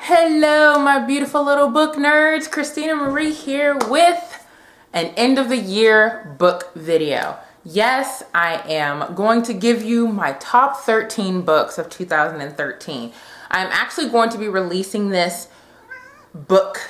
Hello, my beautiful little book nerds. Christina Marie here with an end of the year book video. Yes, I am going to give you my top 13 books of 2013. I'm actually going to be releasing this book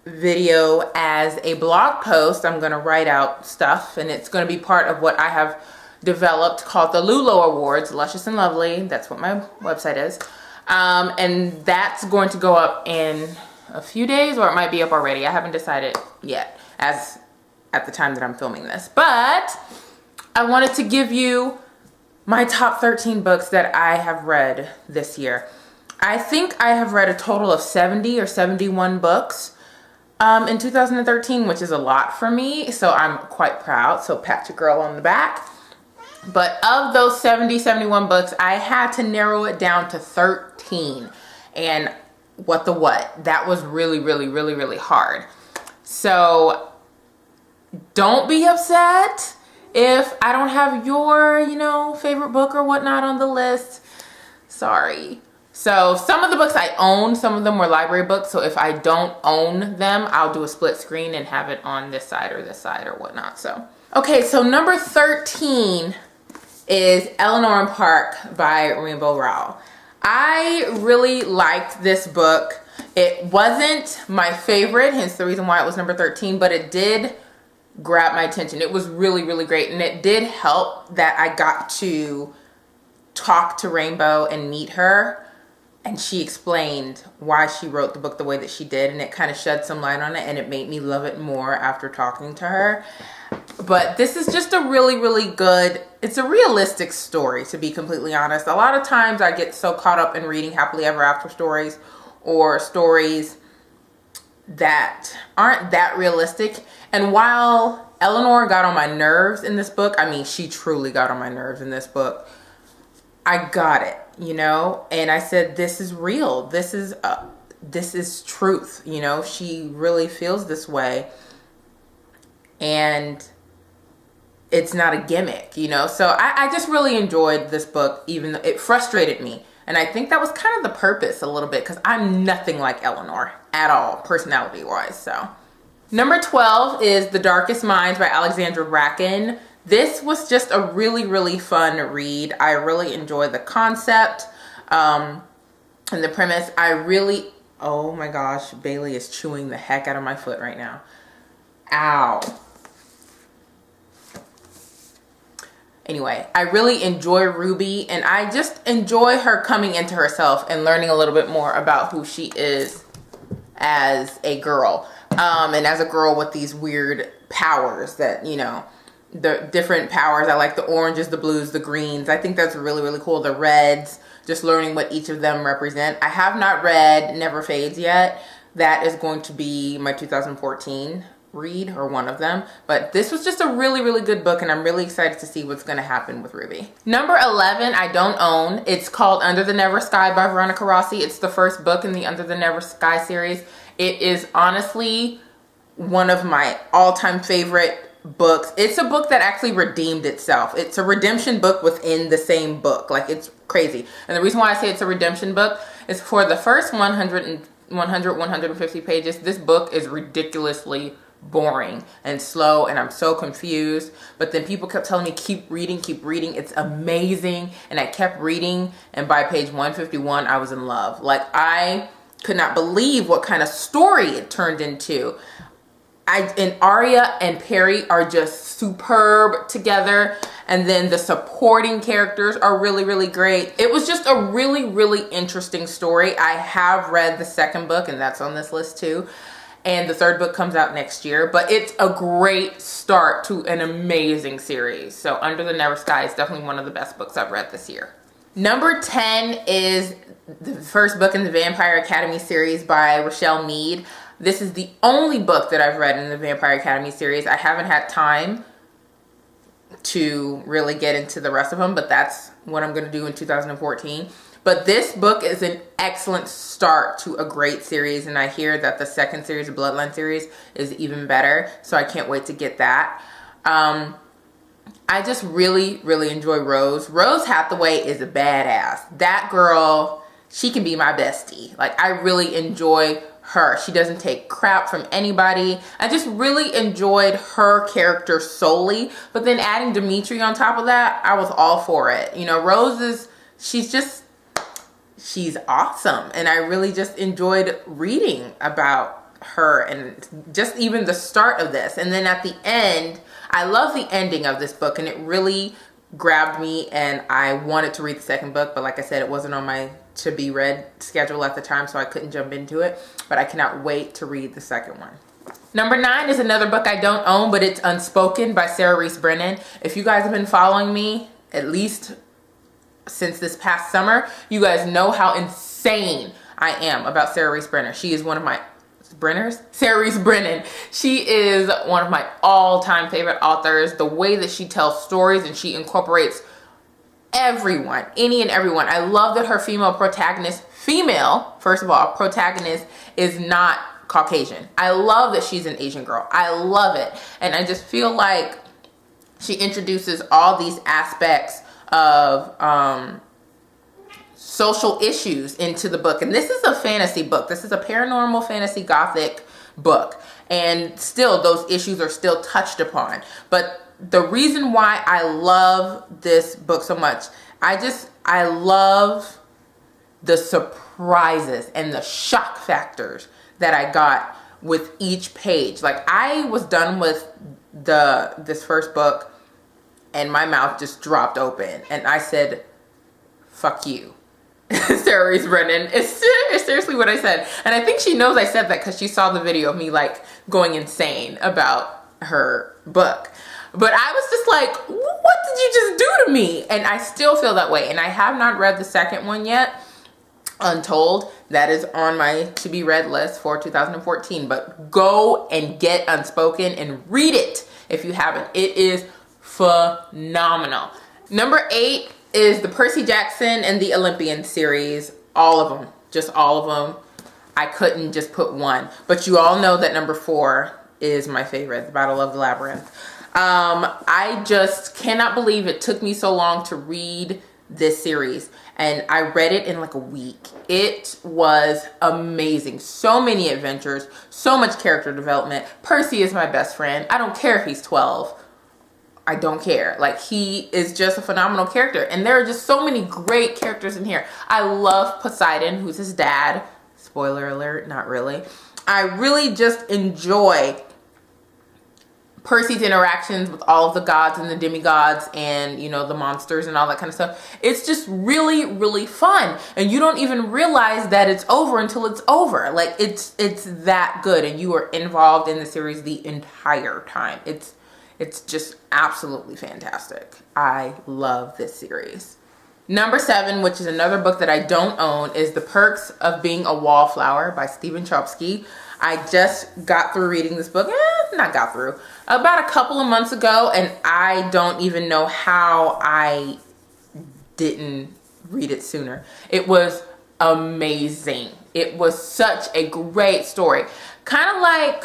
video as a blog post. I'm going to write out stuff and it's going to be part of what I have developed called the Lulo Awards, Luscious and Lovely. That's what my website is. And that's going to go up in a few days, or it might be up already. I haven't decided yet as at the time that I'm filming this. But I wanted to give you my top 13 books that I have read this year. I think I have read a total of 70 or 71 books in 2013, which is a lot for me. So I'm quite proud. So pat your girl on the back. But of those 71 books, I had to narrow it down to 13. And what? That was really hard. So don't be upset if I don't have your, favorite book or whatnot on the list. Sorry. So some of the books I own, some of them were library books. So if I don't own them, I'll do a split screen and have it on this side or whatnot. So, okay, so number 13 is Eleanor Park by Rainbow Rowell. I really liked this book. It wasn't my favorite, hence the reason why it was number 13, but it did grab my attention. It was really great, and it did help that I got to talk to Rainbow and meet her, and she explained why she wrote the book the way that she did, and it kind of shed some light on it, and it made me love it more after talking to her. But this is just a really good, it's a realistic story, to be completely honest. A lot of times I get so caught up in reading happily ever after stories or stories that aren't that realistic. And while Eleanor got on my nerves in this book, I mean, she truly got on my nerves in this book, I got it, and I said, this is real. This is truth. She really feels this way. And it's not a gimmick, So I just really enjoyed this book, even though it frustrated me. And I think that was kind of the purpose a little bit, because I'm nothing like Eleanor at all, personality-wise. So, number 12 is The Darkest Minds by Alexandra Bracken. This was just a really fun read. I really enjoyed the concept and the premise. Oh my gosh, Bailey is chewing the heck out of my foot right now. Ow. Anyway, I really enjoy Ruby, and I just enjoy her coming into herself and learning a little bit more about who she is as a girl. And as a girl with these weird powers that, the different powers. I like the oranges, the blues, the greens. I think that's really cool. The reds, just learning what each of them represent. I have not read Never Fades yet. That is going to be my 2014 read, or one of them. But this was just a really good book, and I'm really excited to see what's going to happen with Ruby. Number 11, I don't own. It's called Under the Never Sky by Veronica Rossi. It's the first book in the Under the Never Sky series. It is honestly one of my all-time favorite books. It's a book that actually redeemed itself. It's a redemption book within the same book. Like, it's crazy. And the reason why I say it's a redemption book is for the first 150 pages, this book is ridiculously boring and slow, and I'm so confused. But then people kept telling me, keep reading, it's amazing. And I kept reading, and by page 151 I was in love. Like, I could not believe what kind of story it turned into. And Aria and Perry are just superb together, and then the supporting characters are really great. It was just a really interesting story. I have read the second book, and that's on this list too. And the third book comes out next year. But it's a great start to an amazing series. So Under the Never Sky is definitely one of the best books I've read this year. Number 10 is the first book in the Vampire Academy series by Rochelle Mead. This is the only book that I've read in the Vampire Academy series. I haven't had time to really get into the rest of them, but that's what I'm going to do in 2014. But this book is an excellent start to a great series, and I hear that the second series, the Bloodline series, is even better, so I can't wait to get that. I just really enjoy Rose. Rose Hathaway is a badass. That girl, she can be my bestie. Like, I really enjoy her. She doesn't take crap from anybody. I just really enjoyed her character solely. But then adding Dimitri on top of that, I was all for it. You know, Rose is, she's awesome. And I really just enjoyed reading about her and just even the start of this. And then at the end, I love the ending of this book, and it really grabbed me, and I wanted to read the second book, but like I said, it wasn't on my to be read schedule at the time, so I couldn't jump into it. But I cannot wait to read the second one. Number 9 is another book I don't own, but it's Unspoken by Sarah Reese Brennan. If you guys have been following me, at least since this past summer, you guys know how insane I am about Sarah Reese Brennan. She is one of my Sarah Reese Brennan. She is one of my all-time favorite authors. The way that she tells stories, and she incorporates everyone, any and everyone. I love that her protagonist is not Caucasian. I love that she's an Asian girl. I love it. And I just feel like she introduces all these aspects of social issues into the book. And this is a fantasy book. This is a paranormal fantasy gothic book. And still, those issues are still touched upon. But the reason why I love this book so much, I love the surprises and the shock factors that I got with each page. Like, I was done with this first book and my mouth just dropped open and I said, fuck you. Sarah Reese Brennan. It's seriously what I said. And I think she knows I said that because she saw the video of me like going insane about her book. But I was just like, what did you just do to me? And I still feel that way. And I have not read the second one yet, Untold. That is on my to be read list for 2014. But go and get Unspoken and read it if you haven't. It is phenomenal. Number 8 is the Percy Jackson and the Olympians series. All of them. Just all of them. I couldn't just put one. But you all know that number 4 is my favorite, The Battle of the Labyrinth. I just cannot believe it took me so long to read this series. And I read it in like a week. It was amazing. So many adventures. So much character development. Percy is my best friend. I don't care if he's 12. I don't care. Like, he is just a phenomenal character. And there are just so many great characters in here. I love Poseidon, who's his dad. Spoiler alert, not really. I really just enjoy Percy's interactions with all of the gods and the demigods and, you know, the monsters and all that kind of stuff. It's just really, really fun. And you don't even realize that it's over until it's over. Like, it's that good. And you are involved in the series the entire time. It's just absolutely fantastic. I love this series. Number 7, which is another book that I don't own, is The Perks of Being a Wallflower by Stephen Chbosky. I just got through reading this book, about a couple of months ago, and I don't even know how I didn't read it sooner. It was amazing. It was such a great story. Kind of like,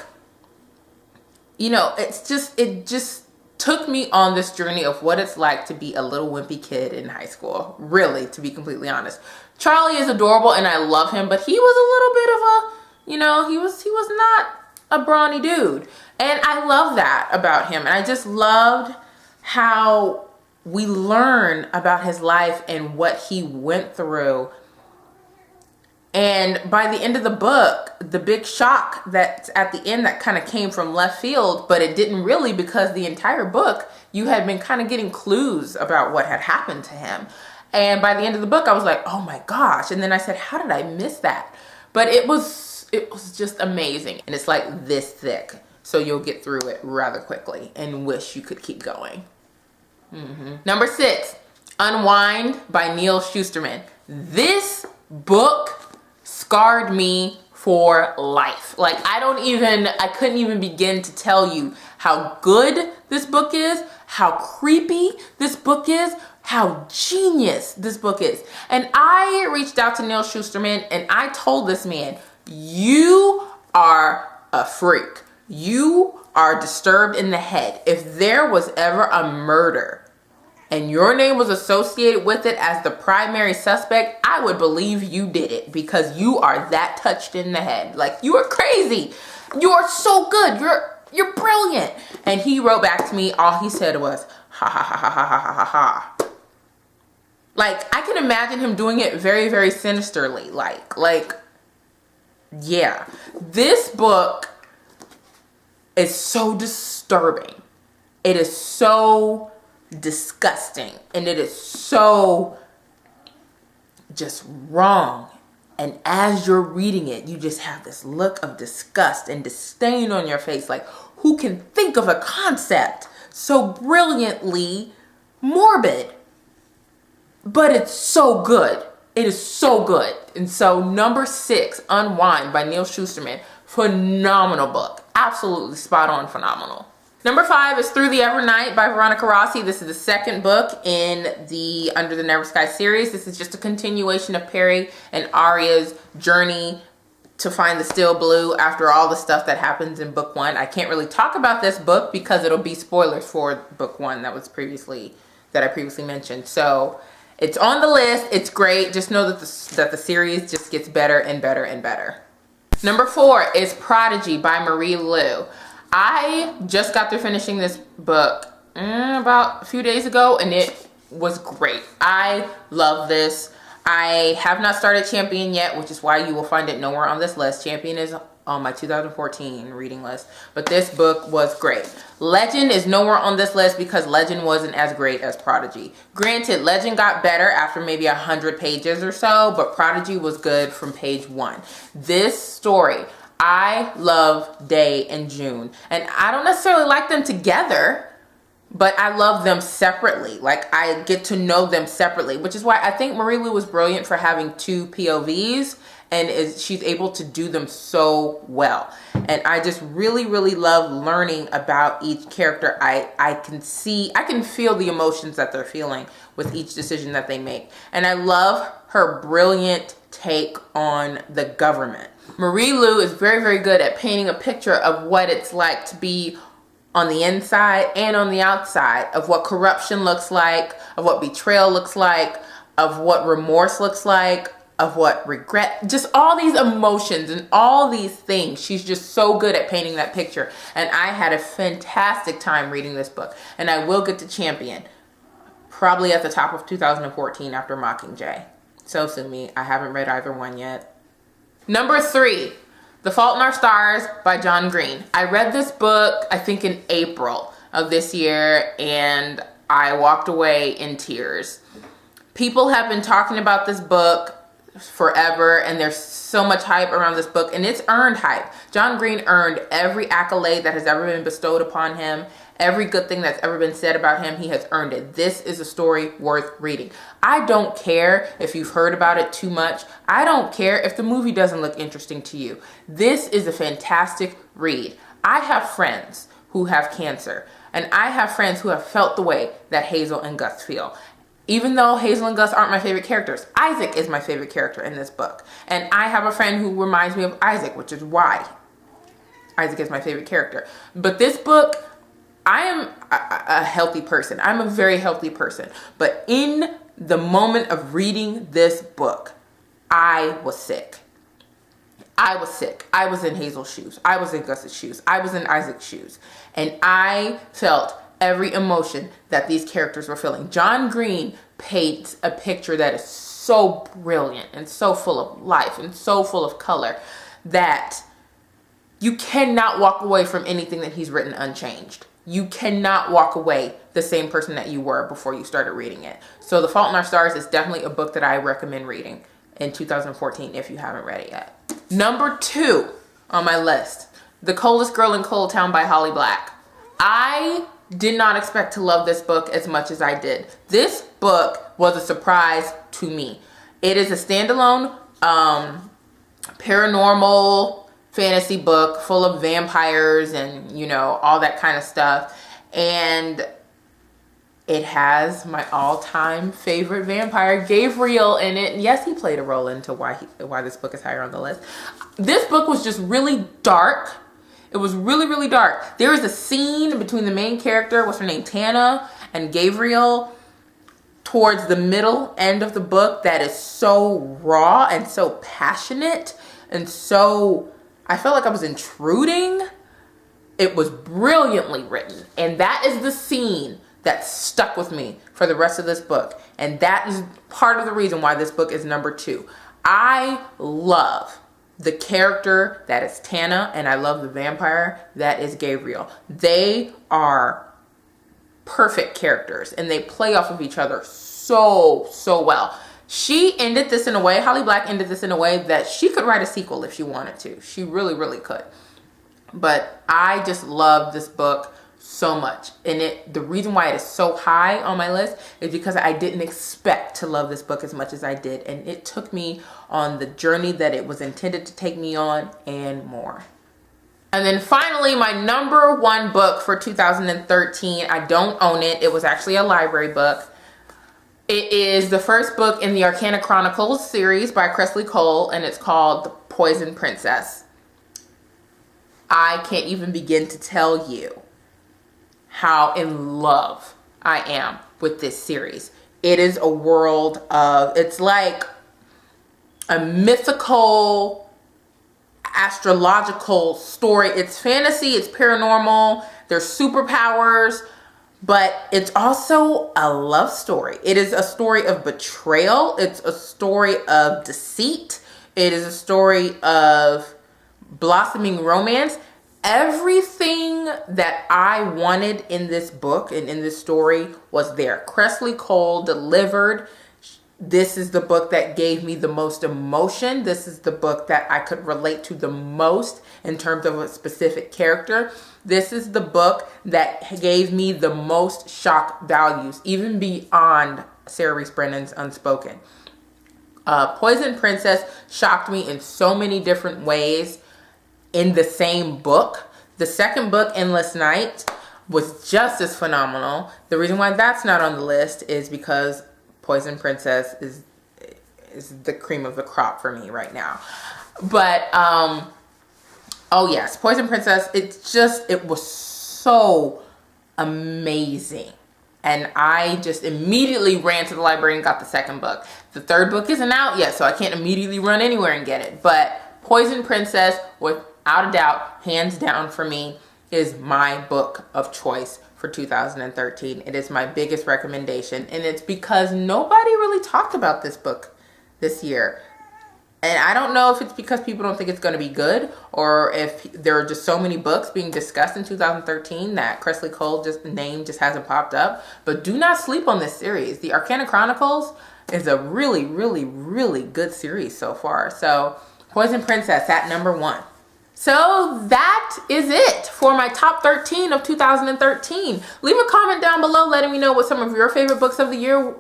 you know, it just took me on this journey of what it's like to be a little wimpy kid in high school. Really, to be completely honest. Charlie is adorable and I love him, but he was a little bit of a, you know, he was not a brawny dude. And I love that about him. And I just loved how we learn about his life and what he went through. And by the end of the book, the big shock that's at the end that kind of came from left field, but it didn't really, because the entire book, you had been kind of getting clues about what had happened to him. And by the end of the book, I was like, oh my gosh. And then I said, how did I miss that? But it was just amazing. And it's like this thick. So you'll get through it rather quickly and wish you could keep going. Number 6, Unwind by Neil Shusterman. This book scarred me for life. Like, I couldn't even begin to tell you how good this book is, how creepy this book is, how genius this book is. And I reached out to Neil Shusterman and I told this man, you are a freak. You are disturbed in the head. If there was ever a murder and your name was associated with it as the primary suspect, I would believe you did it, because you are that touched in the head. Like, you are crazy. You are so good. You're brilliant. And he wrote back to me, all he said was, ha ha ha ha ha ha ha ha. Like, I can imagine him doing it very, very sinisterly. Like, yeah. This book is so disturbing. It is so disgusting. And it is so just wrong. And as you're reading it, you just have this look of disgust and disdain on your face. Like, who can think of a concept so brilliantly morbid? But it's so good. It is so good. And so number 6, Unwind by Neil Shusterman. Phenomenal book. Absolutely spot on phenomenal. Number 5 is Through the Evernight by Veronica Rossi. This is the second book in the Under the Never Sky series. This is just a continuation of Perry and Arya's journey to find the Still Blue after all the stuff that happens in book 1. I can't really talk about this book because it'll be spoilers for book 1 that I previously mentioned. So it's on the list. It's great. Just know that the series just gets better and better and better. Number 4 is Prodigy by Marie Lu. I just got through finishing this book about a few days ago, and it was great. I love this. I have not started Champion yet, which is why you will find it nowhere on this list. Champion is on my 2014 reading list, but this book was great. Legend is nowhere on this list because Legend wasn't as great as Prodigy. Granted, Legend got better after maybe 100 pages or so, but Prodigy was good from page 1. This story, I love Day and June, and I don't necessarily like them together, but I love them separately. Like, I get to know them separately, which is why I think Marie Lu was brilliant for having 2 POVs, and she's able to do them so well. And I just really, really love learning about each character. I can feel the emotions that they're feeling with each decision that they make. And I love her brilliant take on the government. Marie Lu is very, very good at painting a picture of what it's like to be on the inside and on the outside, of what corruption looks like, of what betrayal looks like, of what remorse looks like, of what regret, just all these emotions and all these things. She's just so good at painting that picture. And I had a fantastic time reading this book. And I will get to Champion probably at the top of 2014 after Mockingjay. So sue me, I haven't read either one yet. Number 3, The Fault in Our Stars by John Green. I read this book, I think in April of this year, and I walked away in tears. People have been talking about this book forever, and there's so much hype around this book, and it's earned hype. John Green earned every accolade that has ever been bestowed upon him. Every good thing that's ever been said about him, he has earned it. This is a story worth reading. I don't care if you've heard about it too much. I don't care if the movie doesn't look interesting to you. This is a fantastic read. I have friends who have cancer, and I have friends who have felt the way that Hazel and Gus feel. Even though Hazel and Gus aren't my favorite characters, Isaac is my favorite character in this book. And I have a friend who reminds me of Isaac, which is why Isaac is my favorite character. But this book, I am a healthy person. I'm a very healthy person. But in the moment of reading this book, I was sick. I was sick. I was in Hazel's shoes. I was in Gus's shoes. I was in Isaac's shoes. And I felt every emotion that these characters were feeling. John Green paints a picture that is so brilliant and so full of life and so full of color that you cannot walk away from anything that he's written unchanged. You cannot walk away the same person that you were before you started reading it. So The Fault in Our Stars is definitely a book that I recommend reading in 2014 if you haven't read it yet. Number 2 on my list, The Coldest Girl in Coldtown by Holly Black. I did not expect to love this book as much as I did. This book was a surprise to me. It is a standalone paranormal fantasy book full of vampires and, you know, all that kind of stuff. And it has my all-time favorite vampire, Gabriel, in it. And yes, he played a role into why this book is higher on the list. This book was just really dark. It was really, really dark. There is a scene between the main character, what's her name, Tana, and Gabriel, towards the middle end of the book that is so raw and so passionate and so, I felt like I was intruding. It was brilliantly written. And that is the scene that stuck with me for the rest of this book. And that is part of the reason why this book is number 2. I love the character that is Tana, and I love the vampire that is Gabriel. They are perfect characters, and they play off of each other so well. She ended this in a way, Holly Black ended this in a way that she could write a sequel if she wanted to. She really could. But I just love this book so much. And the reason why it is so high on my list is because I didn't expect to love this book as much as I did. And it took me on the journey that it was intended to take me on and more. And then finally, my number 1 book for 2013. I don't own it. It was actually a library book. It is the first book in the Arcana Chronicles series by Kresley Cole, and it's called The Poison Princess. I can't even begin to tell you how in love I am with this series. It is a world of, it's like a mythical, astrological story. It's fantasy, it's paranormal, there's superpowers, but it's also a love story. It is a story of betrayal. It's a story of deceit. It is a story of blossoming romance. Everything that I wanted in this book and in this story was there. Kresley Cole delivered. This is the book that gave me the most emotion. This is the book that I could relate to the most in terms of a specific character. This is the book that gave me the most shock values, even beyond Sarah Reese Brennan's Unspoken. Poison Princess shocked me in so many different ways in the same book. The second book, Endless Night, was just as phenomenal. The reason why that's not on the list is because Poison Princess is the cream of the crop for me right now. But oh yes, Poison Princess, it was so amazing. And I just immediately ran to the library and got the second book. The third book isn't out yet, so I can't immediately run anywhere and get it. But Poison Princess, without a doubt, hands down for me, is my book of choice for 2013. It is my biggest recommendation, and it's because nobody really talked about this book this year. And I don't know if it's because people don't think it's going to be good, or if there are just so many books being discussed in 2013 that Kresley Cole's name just hasn't popped up. But do not sleep on this series. The Arcana Chronicles is a really good series so far. So Poison Princess at number 1. So that is it for my top 13 of 2013. Leave a comment down below letting me know what some of your favorite books of the year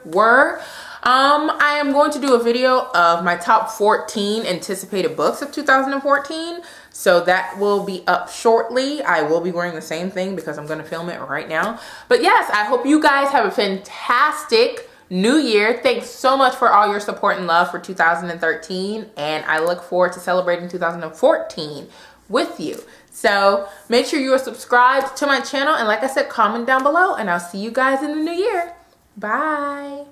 were. I am going to do a video of my top 14 anticipated books of 2014. So that will be up shortly. I will be wearing the same thing because I'm going to film it right now. But yes, I hope you guys have a fantastic New Year. Thanks so much for all your support and love for 2013. And I look forward to celebrating 2014 with you. So make sure you are subscribed to my channel. And like I said, comment down below. And I'll see you guys in the new year. Bye.